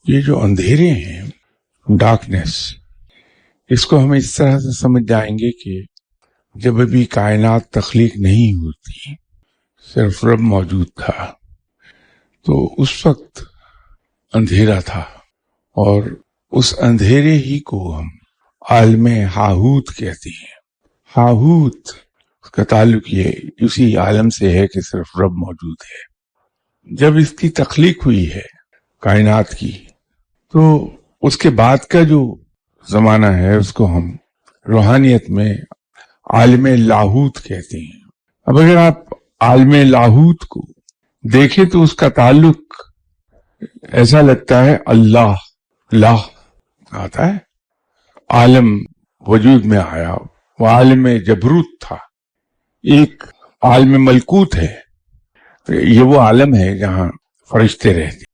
یہ جو اندھیرے ہیں، ڈارکنیس، اس کو ہم اس طرح سے سمجھ جائیں گے کہ جب ابھی کائنات تخلیق نہیں ہوتی، صرف رب موجود تھا، تو اس وقت اندھیرا تھا، اور اس اندھیرے ہی کو ہم عالم ہاہوت کہتے ہیں۔ ہاہوت کا تعلق یہ اسی عالم سے ہے کہ صرف رب موجود ہے۔ جب اس کی تخلیق ہوئی ہے کائنات کی، تو اس کے بعد کا جو زمانہ ہے اس کو ہم روحانیت میں عالم لاہوت کہتے ہیں۔ اب اگر آپ عالم لاہوت کو دیکھیں تو اس کا تعلق ایسا لگتا ہے اللہ لا آتا ہے، عالم وجود میں آیا، وہ عالم جبروت تھا، ایک عالم ملکوت ہے، یہ وہ عالم ہے جہاں فرشتے رہتے